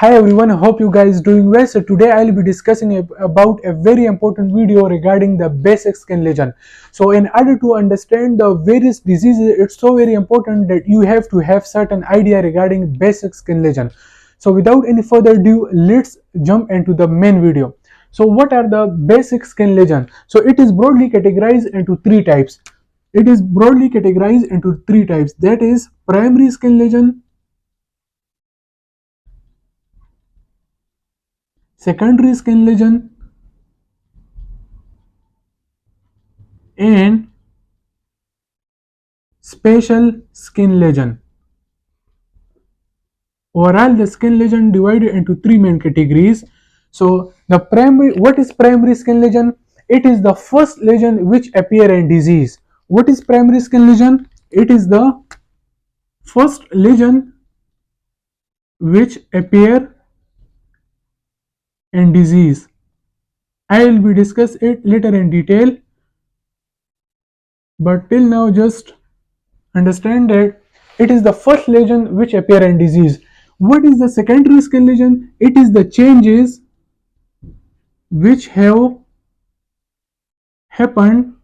Hi everyone, hope you guys doing well. So today I'll be discussing about a very important video regarding the basic skin lesion. So in order to understand the various diseases, it's so very important that you have to have certain idea regarding basic skin lesion. So without any further ado, let's jump into the main video. So what are the basic skin lesion? So it is broadly categorized into three types. That is primary skin lesion, secondary skin lesion, and spatial skin lesion. Overall, the skin lesion divided into three main categories. So what is primary skin lesion? It is the first lesion which appear in disease. What is primary skin lesion? It is the first lesion which appear in disease. I will be discuss it later in detail, but till now just understand that it is the first lesion which appear in disease. What is the secondary skin lesion? It is the changes which have happened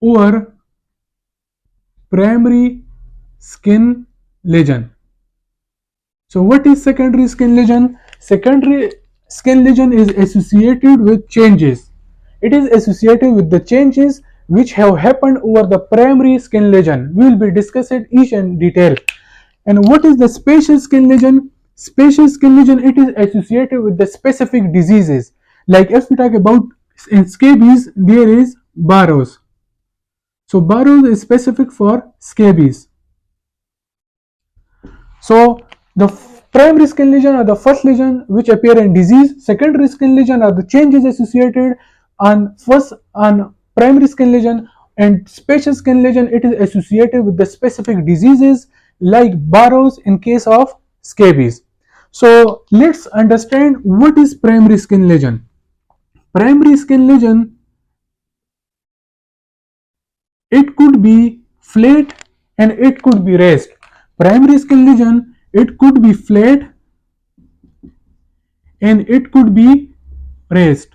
over primary skin lesion. So what is secondary skin lesion? Secondary skin lesion is associated with changes. It is associated with the changes which have happened over the primary skin lesion. We will be discussing each in detail. And what is the spatial skin lesion? Spatial skin lesion, it is associated with the specific diseases. Like if we talk about in scabies, there is Barrows. So Barrows is specific for scabies. So the primary skin lesion are the first lesion which appear in disease. Secondary skin lesion are the changes associated on primary skin lesion, and spatial skin lesion, it is associated with the specific diseases like Barrows in case of scabies. So let's understand what is primary skin lesion. Primary skin lesion, it could be flat and it could be raised. Primary skin lesion, it could be flat and it could be raised.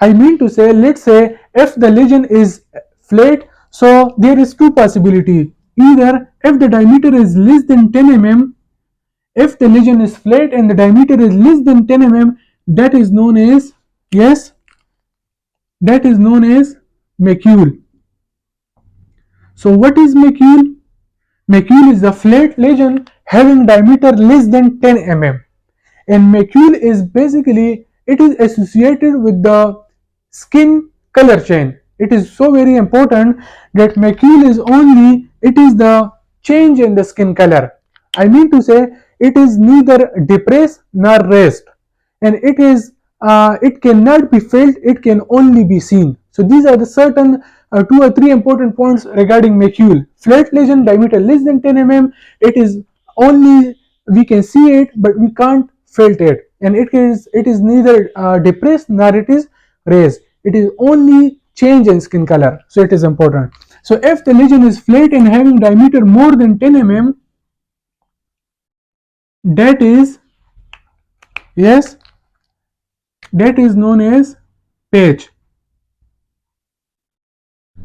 I mean to say, let's say if the lesion is flat, so there is two possibilities. Either if the diameter is less than 10 mm, if the lesion is flat and the diameter is less than 10 mm, that is known as, yes, that is known as macule. So what is macule? Macule is a flat lesion having diameter less than 10 mm. And macule is basically, it is associated with the skin color change. It is so very important that macule is only, it is the change in the skin color. I mean to say, it is neither depressed nor raised, and it cannot be felt, it can only be seen. So these are the certain 2 or 3 important points regarding macule. Flat lesion, diameter less than 10 mm, it is only, we can see it but we can't felt it, and it is neither depressed nor it is raised. It is only change in skin color, so it is important. So if the lesion is flat and having diameter more than 10 mm, that is, yes, that is known as patch.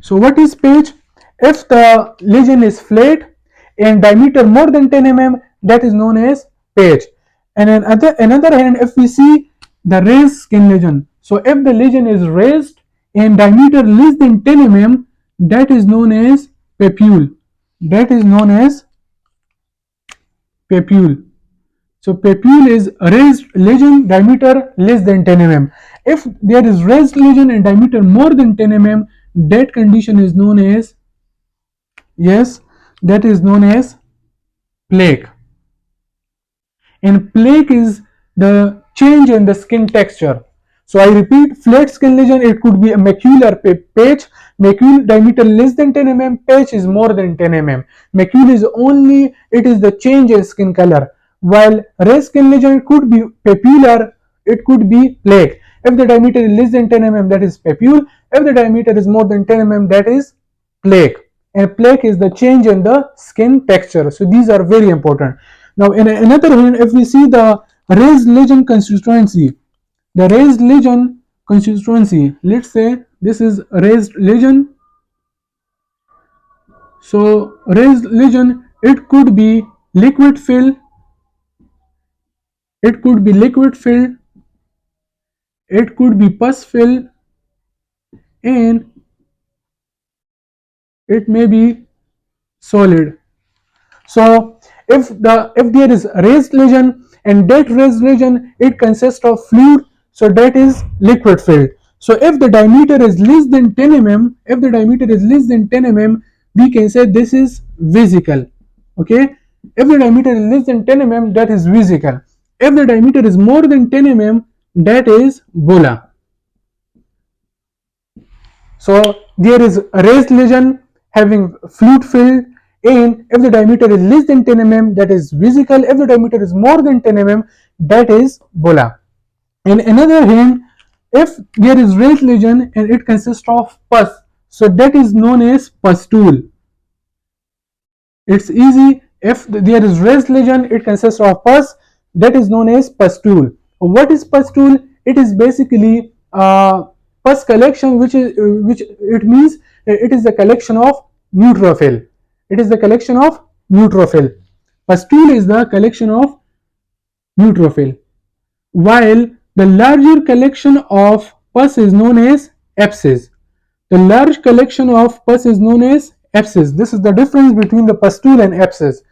So what is patch? If the lesion is flat and diameter more than 10 mm, that is known as patch. And another hand, if we see the raised skin lesion, so if the lesion is raised and diameter less than 10 mm, that is known as papule. That is known as papule. So papule is raised lesion, diameter less than 10 mm. If there is raised lesion and diameter more than 10 mm, that condition is known as, yes, that is known as plaque. And plaque is the change in the skin texture. So I repeat, flat skin lesion, it could be a macular patch. Macule diameter less than 10 mm, patch is more than 10 mm. Macule is only, it is the change in skin color. While raised skin lesion, it could be papular, it could be plaque. If the diameter is less than 10 mm, that is papule. If the diameter is more than 10 mm, that is plaque. and plaque is the change in the skin texture. So these are very important. Now in another hand, if we see the raised lesion constituency, the raised lesion constituency, let's say this is raised lesion. So raised lesion, it could be liquid fill, it could be liquid fill, it could be pus fill, and it may be solid. So if there is raised lesion and that raised lesion it consists of fluid, so that is liquid filled. So if the diameter is less than 10 mm, if the diameter is less than 10 mm, we can say this is vesicle. Okay, if the diameter is less than 10 mm, that is vesicle. If the diameter is more than 10 mm, that is bulla. So there is a raised lesion having fluid filled, and if the diameter is less than 10 mm, that is vesicle. If the diameter is more than 10 mm, that is bulla. In another hand, if there is raised lesion and it consists of pus, so that is known as pustule. It's easy. If there is raised lesion, it consists of pus, that is known as pustule. What is pustule? It is basically pus collection, which it means it is the collection of neutrophil. It is the collection of neutrophil. Pustule is the collection of neutrophil, while the larger collection of pus is known as abscess. The large collection of pus is known as abscess. This is the difference between the pustule and abscess.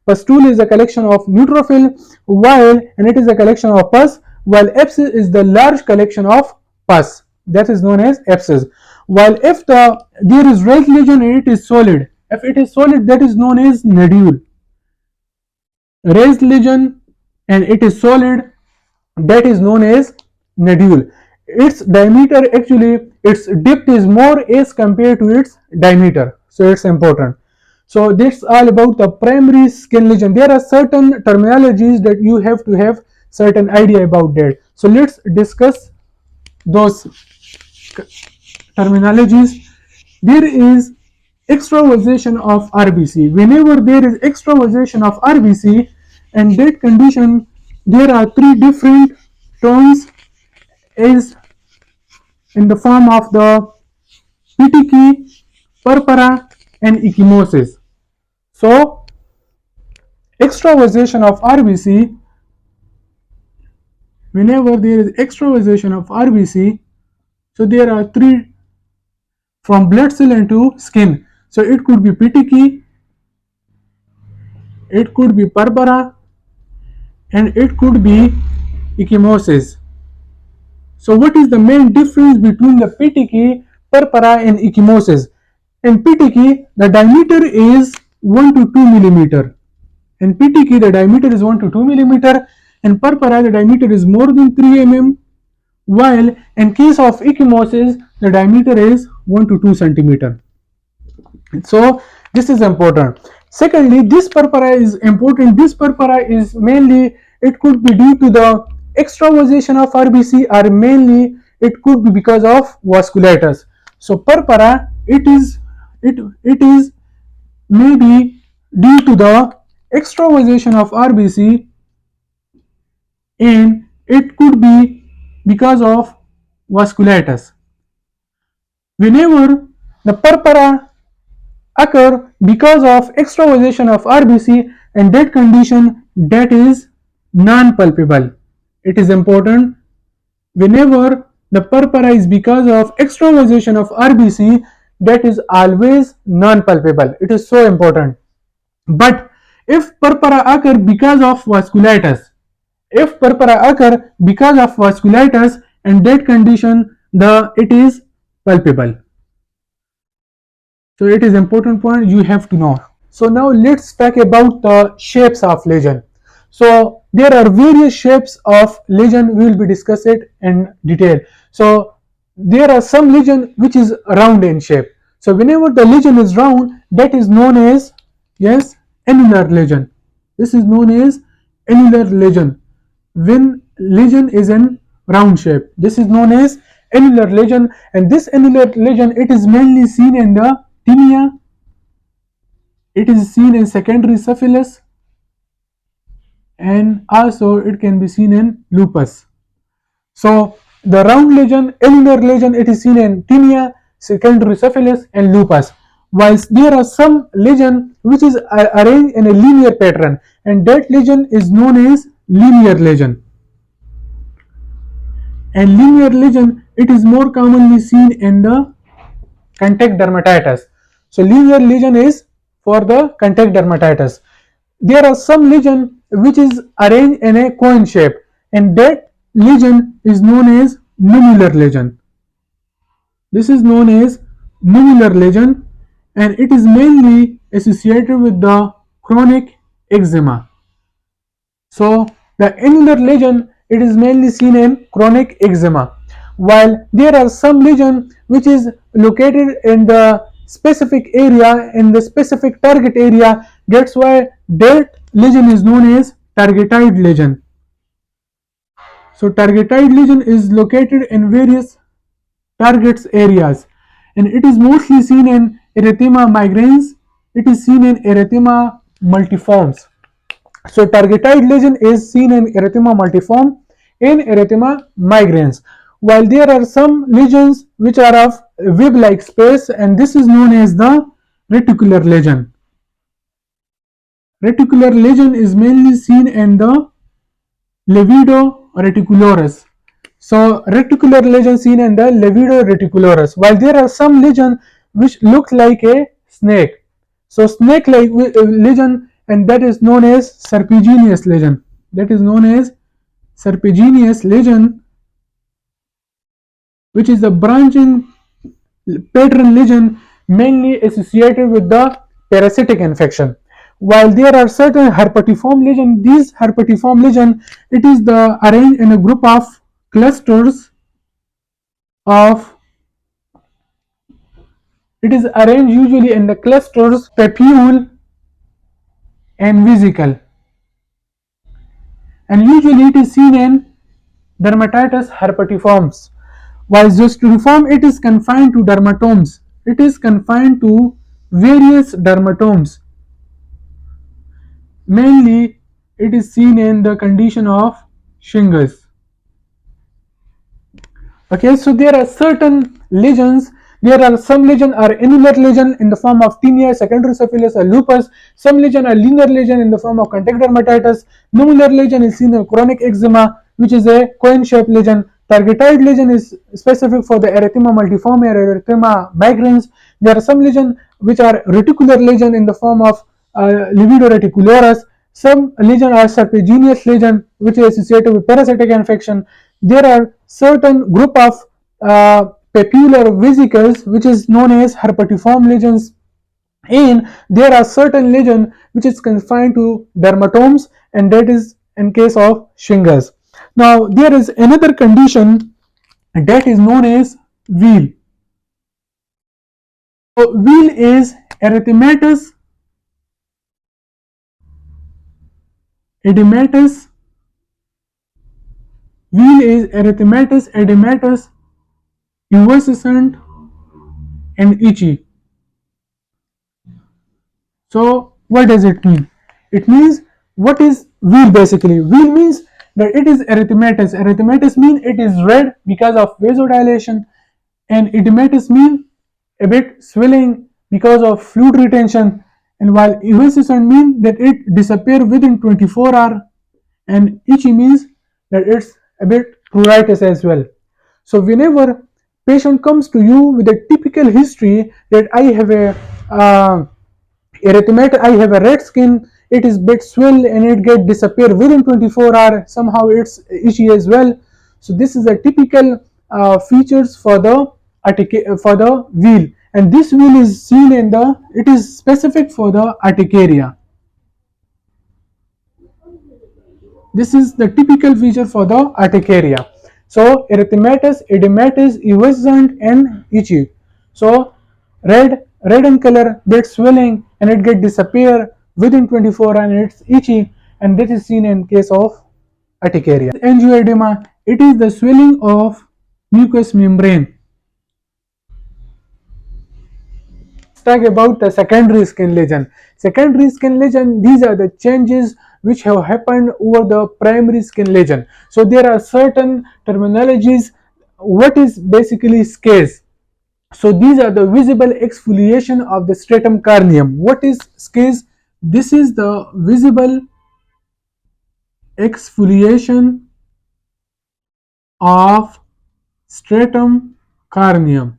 Pustule is a collection of neutrophil, and it is a collection of pus, while abscess is the large collection of pus. That is known as abscess. While if there is raised lesion and it is solid, if it is solid, that is known as nodule. Raised lesion and it is solid, that is known as nodule. Its diameter, actually its depth is more as compared to its diameter, so it's important. So that's all about the primary skin lesion. There are certain terminologies that you have to have certain idea about that. So let's discuss those terminologies. There is extravasation of RBC. Whenever there is extravasation of RBC, and that condition, there are three different terms is in the form of the petechiae, purpura, and ecchymosis. So extravasation of RBC, whenever there is extravasation of RBC, so there are three from blood cell into skin. So it could be petechiae, it could be purpura, and it could be ecchymosis. So what is the main difference between the petechiae, purpura, and ecchymosis? In petechiae, the diameter is 1 to 2 millimeter. In petechiae, the diameter is 1 to 2 millimeter. In purpura, the diameter is more than 3 mm. While in case of ecchymosis, the diameter is 1 to 2 centimeter. So this is important. Secondly, this purpura is important. This purpura is mainly, it could be due to the extravasation of RBC, or mainly it could be because of vasculitis. So purpura, it is maybe due to the extravasation of RBC, and it could be because of vasculitis. Whenever the purpura occur because of extravasation of RBC, and that condition, that is non-palpable. It is important. Whenever the purpura is because of extravasation of RBC, that is always non-palpable. It is so important. But if purpura occur because of vasculitis, if purpura occur because of vasculitis, and that condition, it is palpable. So it is important point you have to know. So now let's talk about the shapes of lesion. So there are various shapes of lesion, we will be discuss it in detail. So there are some lesion which is round in shape. So whenever the lesion is round, that is known as, yes, annular lesion. This is known as annular lesion. When lesion is in round shape, this is known as annular lesion, and this annular lesion, it is mainly seen in the tinea, It is seen in secondary syphilis, and also it can be seen in lupus. So the round lesion, annular lesion, it is seen in tinea, secondary syphilis, and lupus. Whilst there are some lesion which is arranged in a linear pattern, and that lesion is known as linear lesion. And linear lesion, it is more commonly seen in the contact dermatitis. So linear lesion is for the contact dermatitis. There are some lesion which is arranged in a cone shape, and that lesion is known as nummular lesion. This is known as nummular lesion, and it is mainly associated with the chronic eczema. So the annular lesion, it is mainly seen in chronic eczema, while there are some lesion which is located in the specific area, in the specific target area. That's why that lesion is known as targetide lesion. So targetide lesion is located in various targets areas, and it is mostly seen in erythema migrans. It is seen in erythema multiformes. So targetide lesion is seen in erythema multiforme, in erythema migrans, while there are some lesions which are of web-like space, and this is known as the reticular lesion. Reticular lesion is mainly seen in the levido reticularis. So reticular lesion seen in the levido reticularis, while there are some lesion which look like a snake. So snake-like lesion, and that is known as serpiginous lesion. That is known as serpiginous lesion, which is a branching pattern lesion mainly associated with the parasitic infection. While there are certain herpetiform lesion, these herpetiform lesion, it is the arranged in a group of clusters of, it is arranged usually in the clusters papule and vesicle, and usually it is seen in dermatitis herpetiforms. While zoster it is confined to dermatomes. It is confined to various dermatomes. Mainly, it is seen in the condition of shingles. Okay, so there are certain lesions. There are some lesion are annular lesion in the form of tinea, secondary syphilis, or lupus. Some lesion are linear lesion in the form of contact dermatitis. Nummular lesion is seen in chronic eczema, which is a cone-shaped lesion. Targetide lesion is specific for the erythema multiforme or erythema migrans. There are some lesion which are reticular lesion in the form of livido reticularis. Some lesion are serpiginous lesion which is associated with parasitic infection. There are certain group of papular vesicles which is known as herpetiform lesions, and there are certain lesion which is confined to dermatomes, and that is in case of shingles. Now there is another condition that is known as wheal. So wheal is erythematous edematous. Wheal is erythematous edematous, effervescent, and itchy. So what does it mean? It means, what is wheal basically? Wheal means that it is erythematous. Erythematous means it is red because of vasodilation, and edematous means a bit swelling because of fluid retention, and while effervescent means that it disappears within 24 hours, and itchy means that it's a bit pruritus as well. So whenever patient comes to you with a typical history that I have a erythematous, I have a red skin, it is bit swell and it get disappear within 24 hours, somehow it's itchy as well. So this is a typical features for the wheal, and this wheal is seen in the, it is specific for the urticaria. This is the typical feature for the urticaria. So erythematous, edematous, effervescent, and itchy. So red in color, bit swelling, and it get disappear within 24 hours, and it's itchy, and this is seen in case of urticaria. Angioedema, it is the swelling of mucous membrane. talk about the secondary skin lesion. Secondary skin lesion, these are the changes which have happened over the primary skin lesion. So there are certain terminologies. What is basically scase? So these are the visible exfoliation of the stratum corneum. What is scase? This is the visible exfoliation of stratum corneum.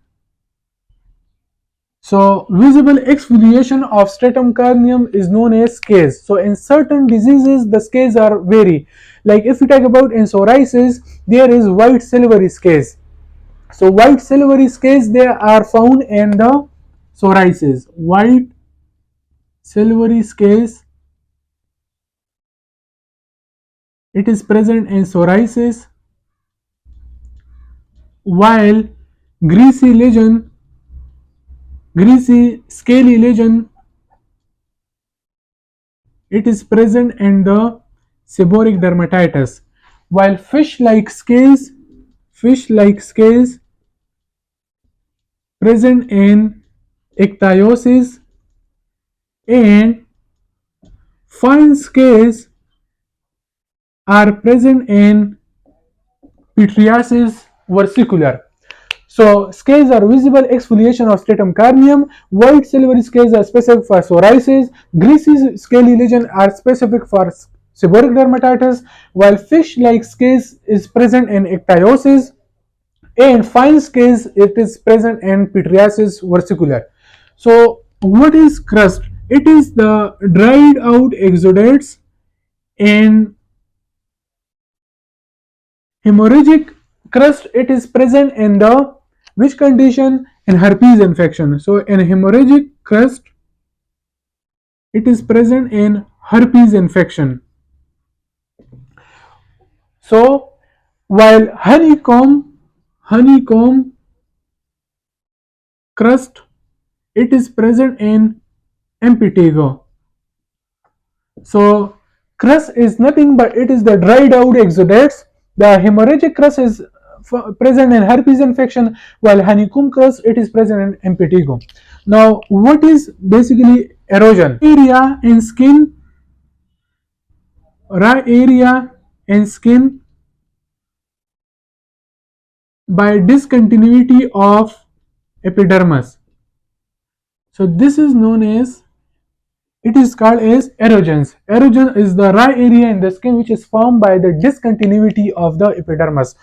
So visible exfoliation of stratum corneum is known as scase. So in certain diseases the scase are vary. Like if we talk about in psoriasis, there is white silvery scase. So white silvery scales, they are found in the psoriasis. White silvery scales, it is present in psoriasis, while greasy lesion, greasy scaly lesion, it is present in the seborrheic dermatitis. While fish-like scales present in ichthyosis, and fine scales are present in pityriasis versicolor. So scales are visible exfoliation of stratum corneum. White silvery scales are specific for psoriasis. Greasy scaly lesion are specific for seborrheic dermatitis, while fish-like scales is present in ichthyosis, and fine scales it is present in pityriasis versicolor. So what is crust? It is the dried out exudates and hemorrhagic crust. It is present in the which condition? In herpes infection. So in hemorrhagic crust, it is present in herpes infection. So while honeycomb crust, it is present in impetigo. So crust is nothing but it is the dried out exudates. The hemorrhagic crust is present in herpes infection, while honeycomb crust it is present in impetigo. Now what is basically erosion? Raw area in skin by discontinuity of epidermis. So this is known as, it is called as erosions. Erosion is the raw area in the skin which is formed by the discontinuity of the epidermis.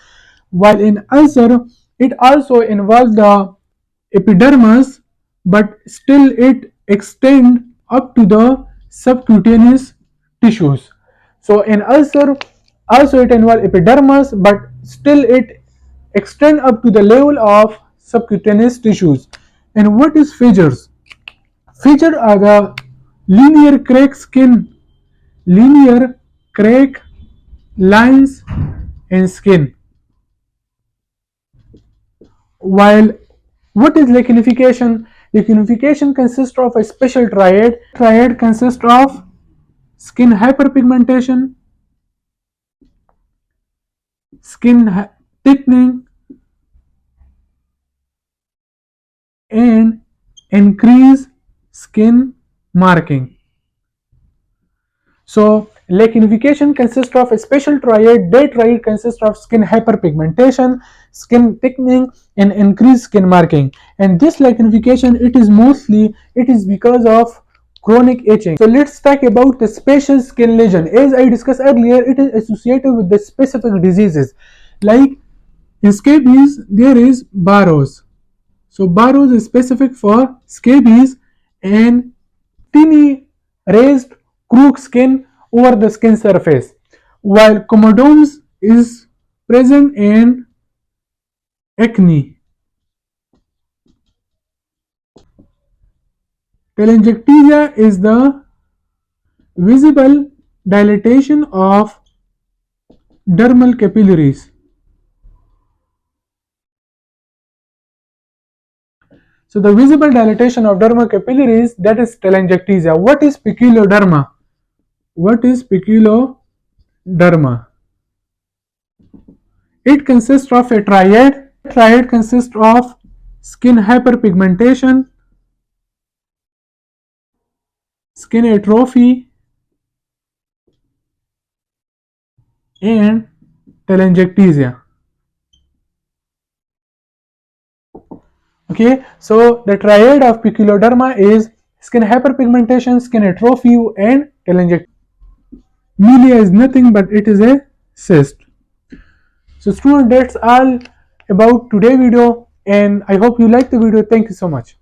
While in ulcer, it also involves the epidermis, but still it extends up to the subcutaneous tissues. So in ulcer, also it involves epidermis, but still it extends up to the level of subcutaneous tissues. And what is fissures? Fissures are the linear crack skin, linear crack lines in skin. While what is lichenification? Lichenification consists of a special triad. Triad consists of skin hyperpigmentation, skin thickening, and increase skin marking. So lichenification consists of a special triad. That triad consists of skin hyperpigmentation, skin thickening, and increased skin marking. And this lichenification, it is because of chronic itching. So let's talk about the special skin lesion. As I discussed earlier, it is associated with the specific diseases. Like in scabies, there is Barrows. So Barrows is specific for scabies and tiny raised crook skin over the skin surface, while comedones is present in acne. Telangiectasia is the visible dilatation of dermal capillaries. So the visible dilatation of dermal capillaries, that is telangiectasia. What is poikiloderma? What is poikiloderma? It consists of a triad. Triad consists of skin hyperpigmentation, skin atrophy, and telangiectasia. Okay, so the triad of poikiloderma is skin hyperpigmentation, skin atrophy, and telangiectasia. Milia is nothing but it is a cyst. So students, that's all about today's video, and I hope you like the video. Thank you so much.